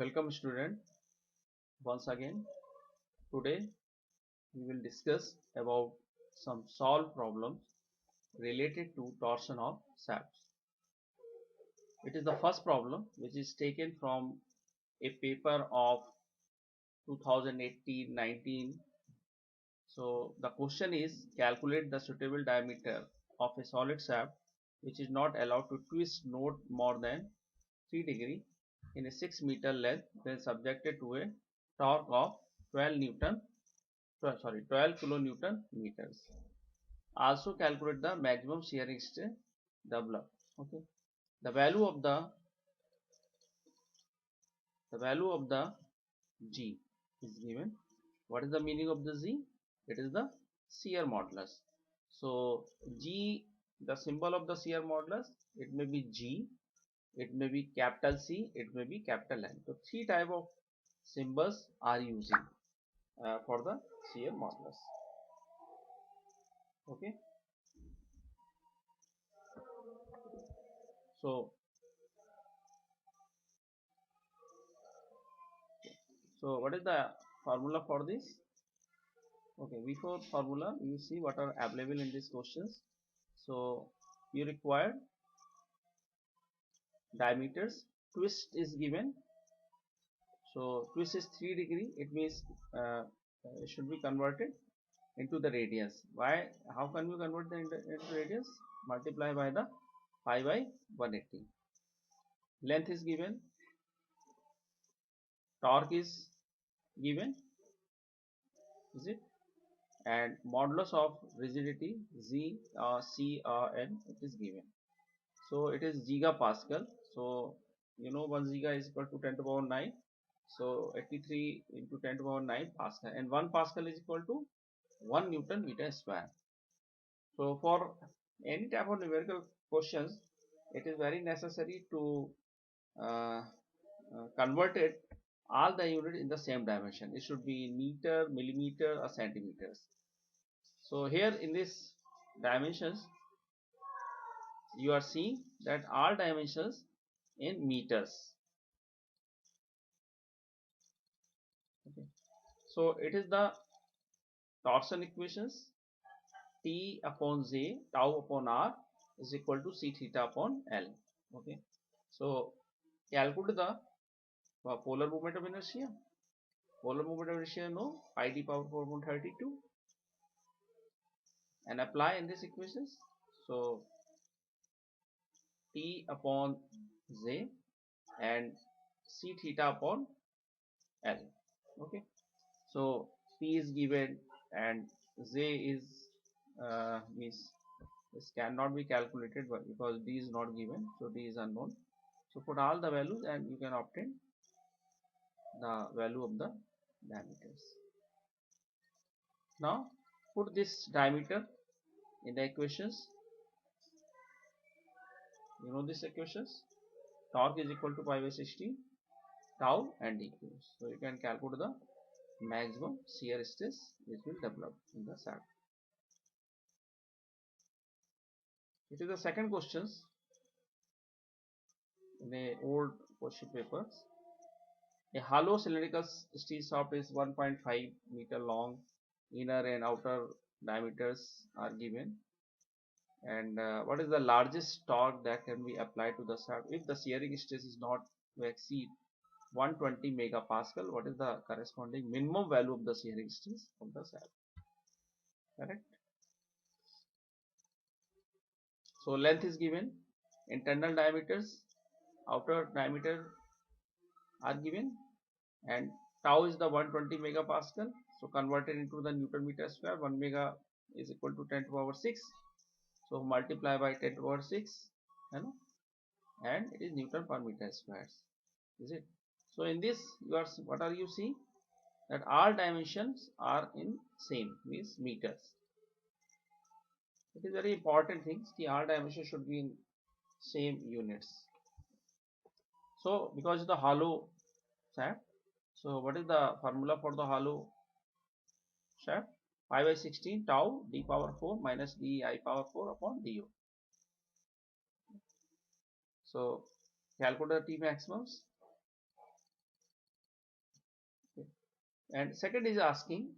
Welcome student, once again. Today we will discuss about some solved problems related to torsion of shafts. It is the first problem which is taken from a paper of 2018-19. So the question is, calculate the suitable diameter of a solid shaft which is not allowed to twist not more than 3 degree in a 6 meter length when subjected to a torque of 12 kilonewton meters. Also calculate the maximum shearing strength developed. Okay, the value of the G is given. What is the meaning of the G? It is the shear modulus. So G, the symbol of the shear modulus, it may be G, it may be capital C, it may be capital N. So three type of symbols are using for the shear modulus. Okay, so what is the formula for this? Okay, before formula you see what are available in these questions. So you require diameters. Twist is given. So twist is 3 degree. It means it should be converted into the radius. Why? How can you convert the into radius? Multiply by the pi by 180. Length is given. Torque is given. Is it? And modulus of rigidity Z C N, it is given. So it is gigapascal. So you know 1 giga is equal to 10 to the power 9. So 83 into 10 to the power 9 pascal, and 1 pascal is equal to 1 Newton meter square. So for any type of numerical questions, it is very necessary to uh, convert it all the unit in the same dimension. It should be meter, millimeter or centimeters. So here in this dimensions you are seeing that all dimensions in meters. Okay. So it is the torsion equations. T upon J tau upon R is equal to C theta upon L. Okay. So calculate the polar moment of inertia. Polar moment of inertia no, pi d power 4.32, and apply in these equations. So T upon J and C theta upon L. Okay. So P is given and J is means this cannot be calculated because D is not given, so D is unknown. So put all the values and you can obtain the value of the diameters. Now put this diameter in the equations. You know these equations. Torque is equal to pi by 16, tau and dq. So you can calculate the maximum shear stress which will develop in the shaft. It is the second questions in the old question papers. A hollow cylindrical steel shaft is 1.5 meter long. Inner and outer diameters are given. And what is the largest torque that can be applied to the shaft if the shearing stress is not to exceed 120 megapascal? What is the corresponding minimum value of the shearing stress of the shaft? Correct. So length is given, internal diameters, outer diameter are given, and tau is the 120 megapascal. So converted into the Newton meter square, 1 mega is equal to 10 to the power 6. So multiply by 10 to the power 6, you know, and it is Newton per meter square. Is it? So in this you are, what are you seeing? That all dimensions are in same, means meters. It is very important things. The all dimensions should be in same units. So because the hollow shaft, so what is the formula for the hollow shaft? Pi by 16 tau d power 4 minus d I power 4 upon du. So calculate the T maximums. And second is asking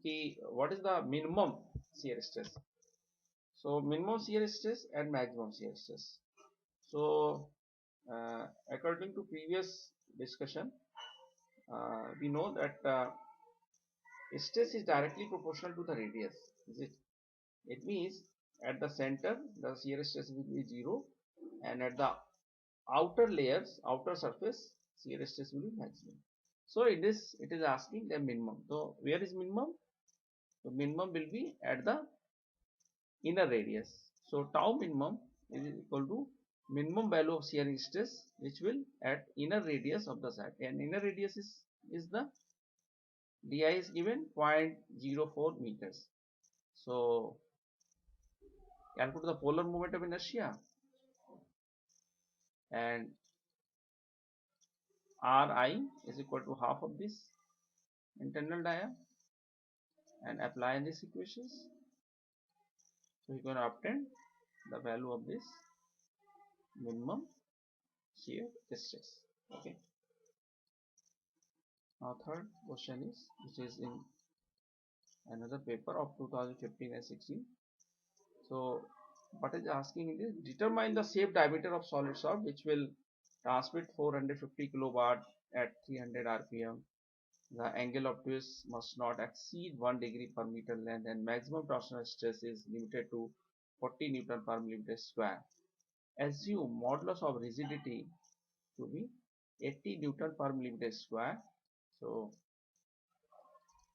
what is the minimum shear stress. So minimum shear stress and maximum shear stress. So according to previous discussion, we know that stress is directly proportional to the radius. Is it? It means at the center the shear stress will be 0, and at the outer layers, outer surface, shear stress will be maximum. So in this it is asking the minimum. So where is minimum? So minimum will be at the inner radius. So tau minimum is equal to minimum value of shear stress which will at inner radius of the shaft, and inner radius is the di is given 0.04 meters. So calculate the polar moment of inertia, and Ri is equal to half of this internal dia, and apply these equations. So you can obtain the value of this minimum shear stress. Okay. Now third question is, which is in another paper of 2015 and 16. So what is asking in this? Determine the safe diameter of solid shaft which will transmit 450 kilowatt at 300 rpm. The angle of twist must not exceed 1 degree per meter length, and maximum torsional stress is limited to 40 Newton per millimeter square. Assume modulus of rigidity to be 80 Newton per millimeter square. So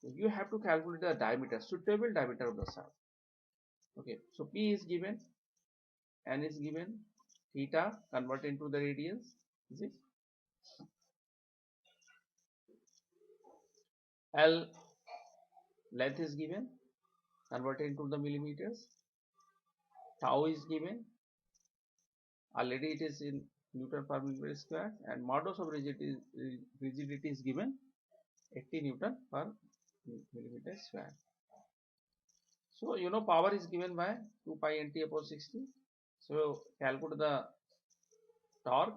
you have to calculate the diameter, suitable diameter of the shaft. Okay, so P is given, N is given, theta convert into the radians, is it? L length is given, convert into the millimeters. Tau is given, already it is in Newton per millimeter square, and modulus of rigidity is given 80 Newton per millimeter square. So you know power is given by 2 pi nt upon 60. So calculate the torque.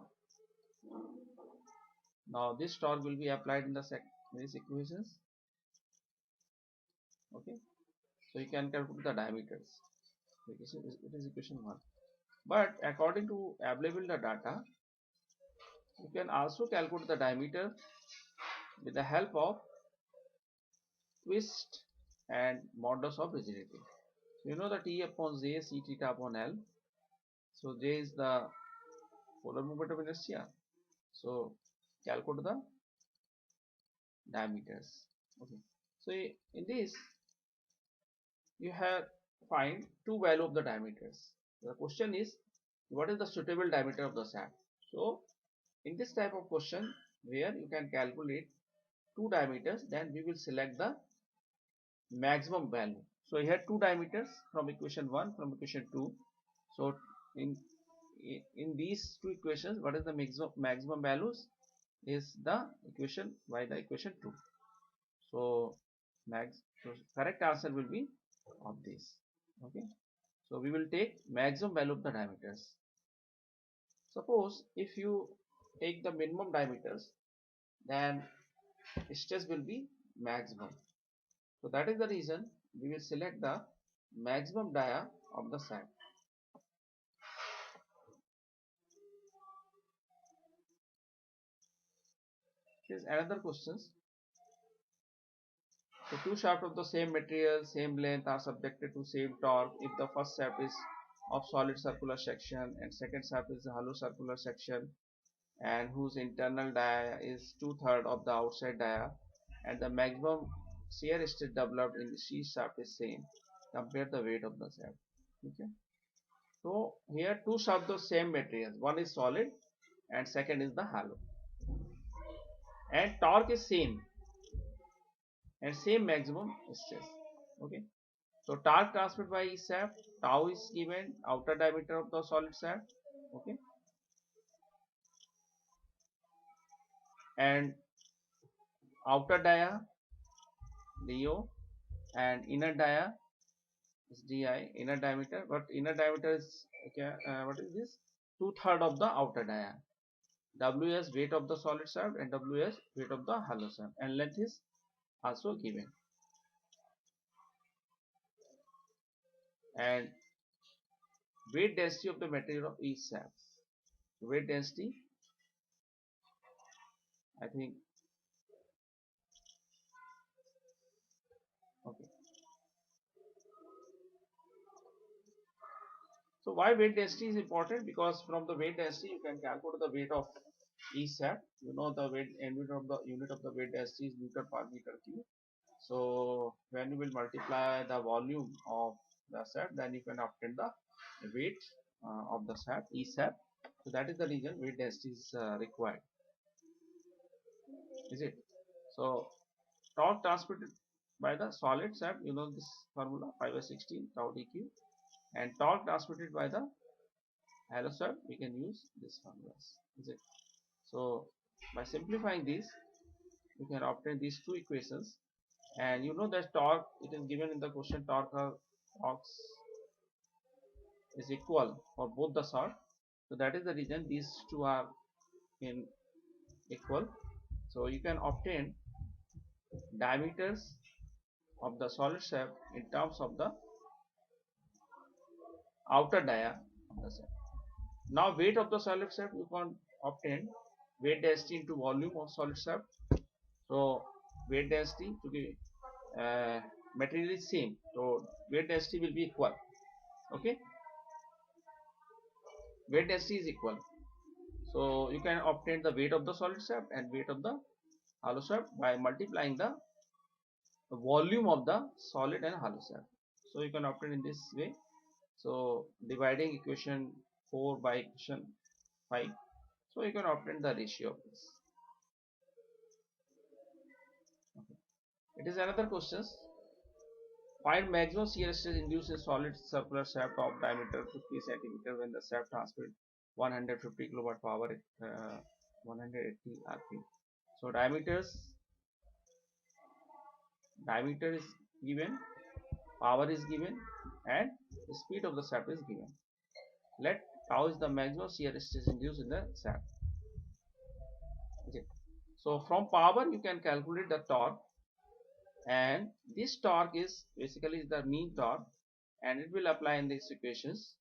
Now this torque will be applied in these equations. Okay, so you can calculate the diameters. It is equation 1. But according to available data, you can also calculate the diameter with the help of twist and modulus of rigidity. You know the T upon J C theta upon L. So J is the polar moment of inertia. So calculate the diameters. Okay. So in this you have find two value of the diameters. The question is, what is the suitable diameter of the shaft? So in this type of question where you can calculate two diameters, then we will select the maximum value. So here two diameters from equation 1, from equation 2. So in these two equations, what is the maximum values is the equation by the equation 2. So so correct answer will be of this. Okay, so we will take maximum value of the diameters. Suppose if you take the minimum diameters, then stress will be maximum. So that is the reason we will select the maximum dia of the shaft. Here is another questions. So two shafts of the same material, same length are subjected to same torque if the first shaft is of solid circular section and second shaft is a hollow circular section, and whose internal dia is 2/3 of the outside dia, and the maximum shear stress developed in each shaft is same. Compare the weight of the shaft. Okay. So here two shafts of same material, one is solid and second is the hollow, and torque is same and same maximum stress. Okay. So torque transmitted by each shaft, tau is given, outer diameter of the solid shaft. Okay. And outer dia do, and inner dia is di, inner diameter, but inner diameter is okay, what is this, 2/3 of the outer dia. W is weight of the solid shaft and W is weight of the hollow shaft, and length is also given. And weight density of the material of each sap. Weight density, I think, okay. So why weight density is important? Because from the weight density you can calculate the weight of each sap. You know the weight unit of the weight density is Newton per meter cube. So when you will multiply the volume of the sap, then you can obtain the weight of the sap, each sap. So that is the reason weight density is required, is it? So torque transmitted by the solid sap, you know this formula 5 by 16 tau dq, and torque transmitted by the hollow sap, we can use this formulas, is it? So by simplifying this, you can obtain these two equations, and you know that torque, it is given in the question, torque is equal for both the side. So that is the reason these two are in equal. So you can obtain diameters of the solid shaft in terms of the outer dia of the shaft. Now weight of the solid shaft, you can obtain weight density into volume of solid shaft. So weight density to be material is same, so weight density will be equal. Okay, weight density is equal. So you can obtain the weight of the solid shaft and weight of the hollow shaft by multiplying the volume of the solid and hollow shaft. So you can obtain in this way. So dividing equation 4 by equation 5, so you can obtain the ratio of this. Okay. It is another question. Find maximum shear stress induced in solid circular shaft of diameter 50 cm when the shaft transmits 150 kilowatt power at 180 rpm. So diameter is given, power is given, and the speed of the shaft is given. Let tau is the maximum shear stress induced in the shaft. Okay. So from power you can calculate the torque, and this torque is basically the mean torque, and it will apply in these equations,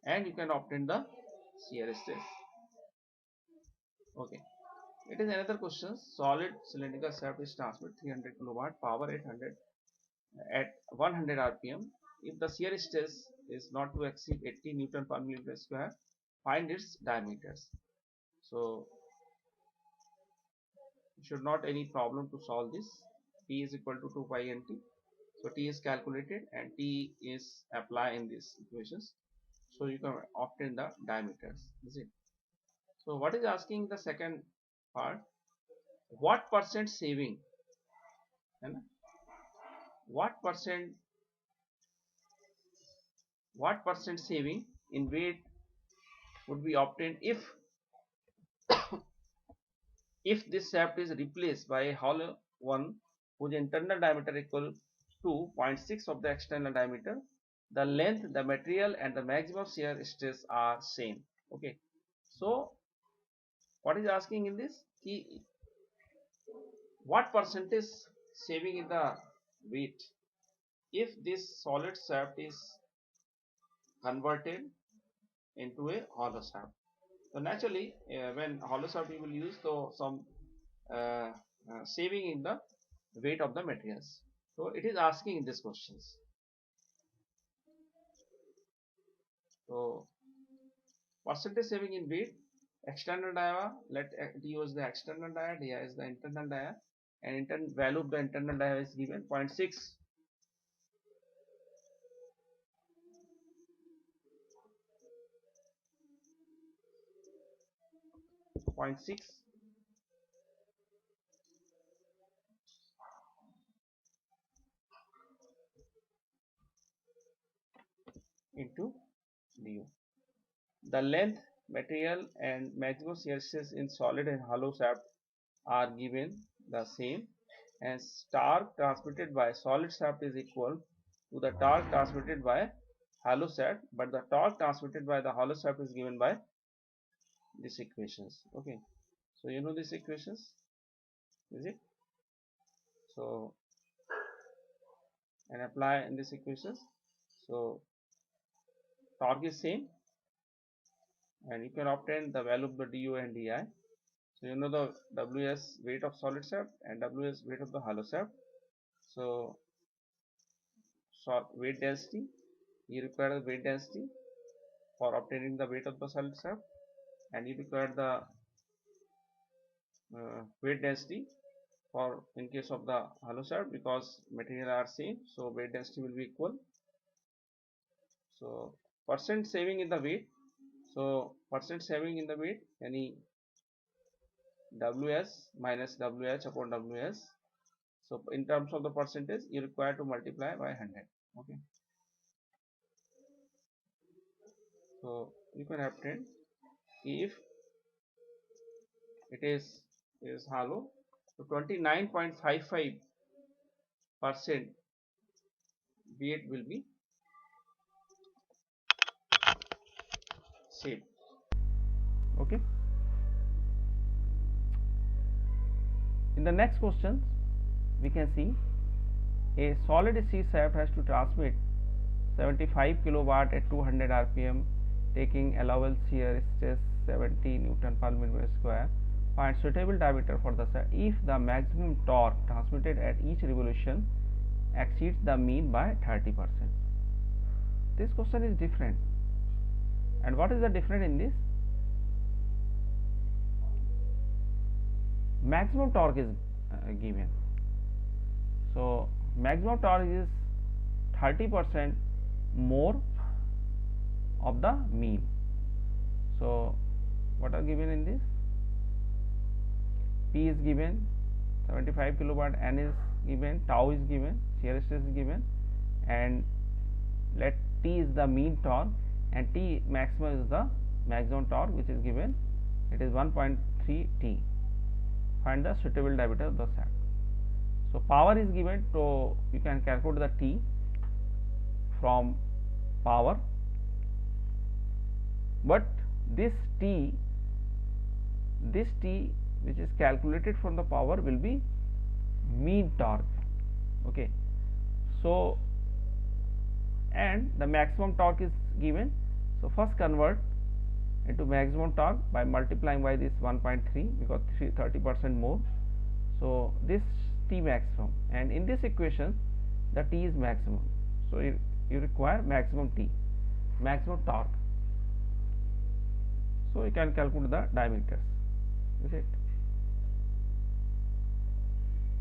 and you can obtain the shear stress. Okay. It is another question. Solid cylindrical shaft is transmit 300 kilowatt power at 100 rpm. If the shear stress is not to exceed 80 Newton per millimeter square, find its diameters. So should not any problem to solve this. T is equal to 2 pi nt. So T is calculated and T is applied in these equations. So you can obtain the diameters. Is it? So what is asking the second part? What percent saving? What percent saving in weight would be obtained if this shaft is replaced by a hollow one whose internal diameter equal to 0.6 of the external diameter? The length, the material, and the maximum shear stress are same. Okay, so what is asking in this? What percentage saving in the weight if this solid shaft is converted into a hollow shaft? So naturally, when hollow shaft we will use some uh, saving in the weight of the materials. So it is asking in these questions. So percentage saving in weight, external dia, let use the external dia, dia is the internal dia, and value of the internal dia is given 0.6. 0.6 into du. The length, material, and maximum shear stress in solid and hollow shaft are given the same, and torque transmitted by solid shaft is equal to the torque transmitted by hollow shaft, but the torque transmitted by the hollow shaft is given by these equations. Okay, so you know these equations, is it? So and apply in this equations. So torque is same, and you can obtain the value of the du and di. So you know the ws weight of solid shaft and ws weight of the hollow shaft. So weight density, you require the weight density for obtaining the weight of the solid shaft, and you require the weight density for in case of the hollow shaft, because material are same, so weight density will be equal. So percent saving in the weight, so percent saving in the weight, any ws minus wh upon ws. So in terms of the percentage, you require to multiply by 100. Okay, so you can obtain if it is hollow, so 29.55% weight will be saved. Okay. In the next question, we can see a solid C shaft has to transmit 75 kilowatt at 200 rpm, taking allowable shear stress 70 Newton per millimeter square. Find suitable diameter for the shaft if the maximum torque transmitted at each revolution exceeds the mean by 30%. This question is different. And what is the difference in this? Maximum torque is given. So maximum torque is 30% more of the mean. So what are given in this? P is given 75 kilowatt, N is given, tau is given, shear stress is given, and let T is the mean torque and T maximum is the maximum torque, which is given, it is 1.3 T. Find the suitable diameter of the shaft. So power is given, so you can calculate the T from power, but this T which is calculated from the power will be mean torque. Okay, so and the maximum torque is given. So first convert into maximum torque by multiplying by this 1.3, because 30% more. So this T maximum, and in this equation the T is maximum, so you require maximum T, maximum torque. So you can calculate the diameters. Is it?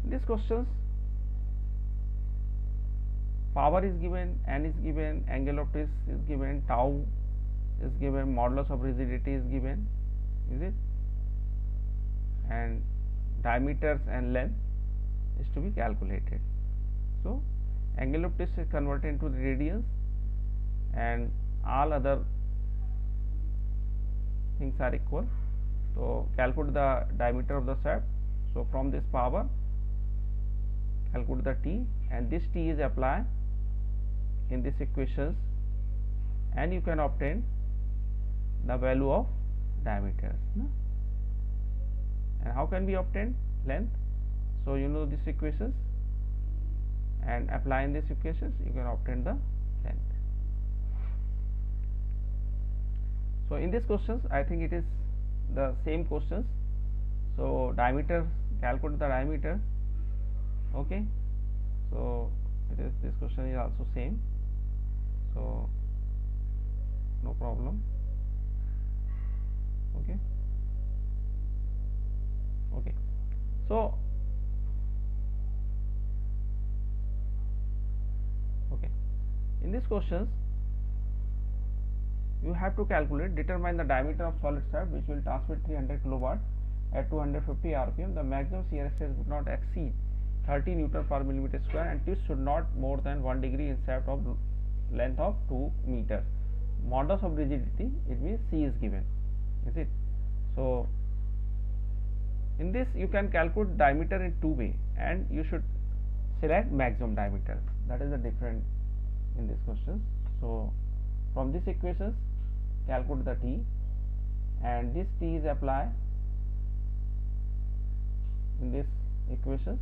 These questions, power is given, N is given, angle of twist is given, tau is given, modulus of rigidity is given, is it? And diameters and length is to be calculated. So angle of twist is converted into the radians, and all other things are equal. So calculate the diameter of the shaft. So from this power, calculate the T, and this T is applied in this equations, and you can obtain the value of diameters. And how can we obtain length? So you know these equations, and applying these equations you can obtain the length. So in these questions, I think it is the same questions. So diameter, calculate the diameter. Okay, so it is, this question is also same, so no problem. Okay, okay, so okay, in these questions you have to calculate, determine the diameter of solid shaft which will transmit 300 kilowatt at 250 rpm. The maximum shear stress would not exceed 30 Newton per millimeter square, and twist should not more than 1 degree in shaft of length of 2 meters. Modulus of rigidity, it means C is given, is it? So in this you can calculate diameter in two way, and you should select maximum diameter. That is the difference in this question. So from this equations, calculate the T, and this T is applied in this equations,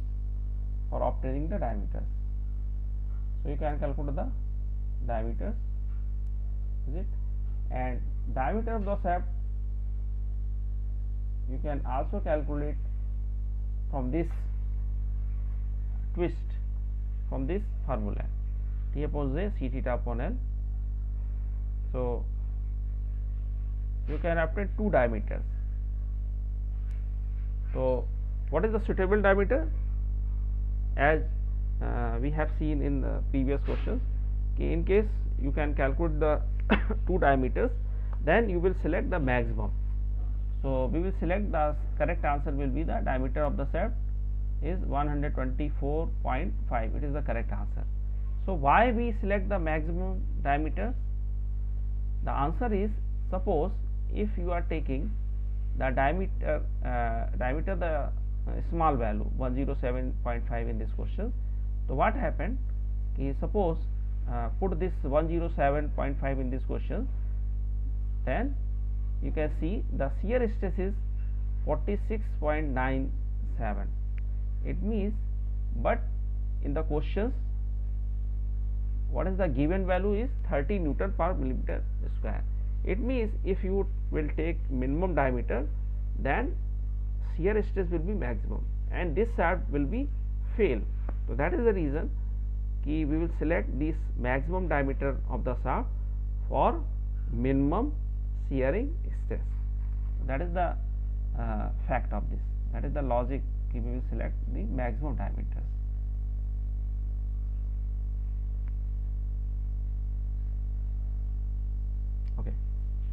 for obtaining the diameters. So you can calculate the diameters, is it? And diameter of the shaft you can also calculate from this twist, from this formula, T upon J C theta upon L. So you can obtain two diameters. So what is the suitable diameter? As we have seen in the previous questions, in case you can calculate the two diameters, then you will select the maximum. So we will select the correct answer will be the diameter of the shaft is 124.5. It is the correct answer. So why we select the maximum diameter? The answer is, suppose if you are taking the diameter the small value 107.5 in this question. So what happened? Suppose put this 107.5 in this question, then you can see the shear stress is 46.97. It means, but in the questions what is the given value is 30 Newton per millimeter square. It means if you will take minimum diameter, then shear stress will be maximum and this shaft will be fail. So that is the reason we will select this maximum diameter of the shaft for minimum shearing stress. That is the fact of this. That is the logic. We will select the maximum diameters. Okay.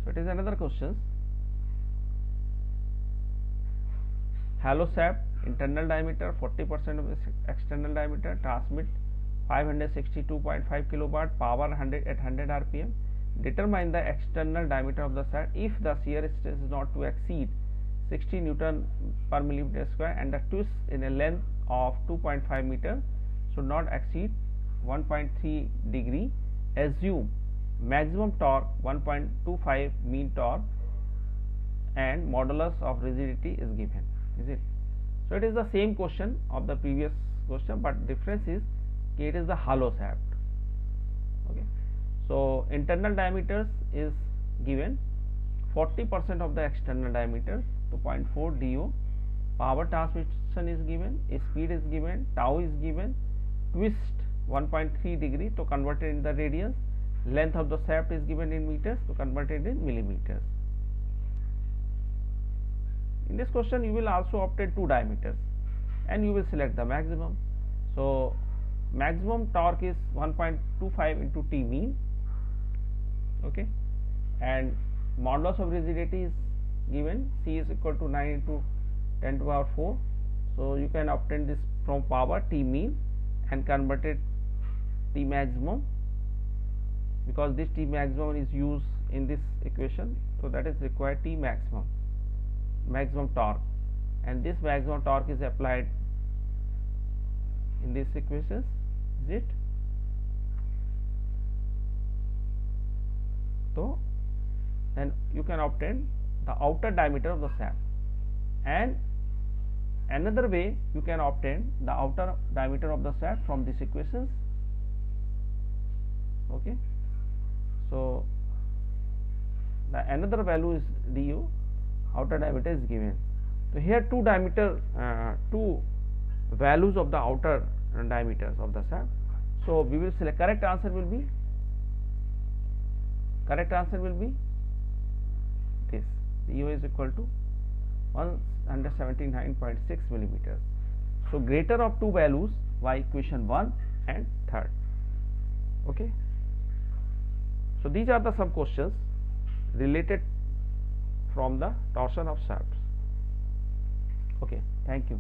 So it is another question. Hollow shaft, internal diameter 40% of the external diameter, transmit 562.5 kilowatt, power 100 at 100 rpm. Determine the external diameter of the shaft if the shear stress is not to exceed 60 Newton per millimeter square and the twist in a length of 2.5 meter should not exceed 1.3 degree. Assume maximum torque 1.25 mean torque and modulus of rigidity is given, is it? So it is the same question of the previous question, but difference is it is the hollow shaft. Okay. So internal diameters is given 40% of the external diameter, 2.4 DO. Power transmission is given, speed is given, tau is given, twist 1.3 degree to convert it in the radians, length of the shaft is given in meters to convert it in millimeters. In this question you will also obtain two diameters and you will select the maximum. So maximum torque is 1.25 into T mean, okay, and modulus of rigidity is given, C is equal to 9 into 10 to the power 4. So you can obtain this from power T mean and convert it T maximum, because this T maximum is used in this equation. So that is required T maximum, maximum torque, and this maximum torque is applied in this equation, is it? So then you can obtain the outer diameter of the shaft, and another way you can obtain the outer diameter of the shaft from this equations. Okay. So the another value is du, outer diameter is given. So here two diameter, two values of the outer diameters of the shaft. So we will select correct answer will be this. Du is equal to 179.6 millimeters. So greater of two values by equation 1 and 3rd. Okay. So these are the some questions related from the torsion of shafts. Okay, thank you.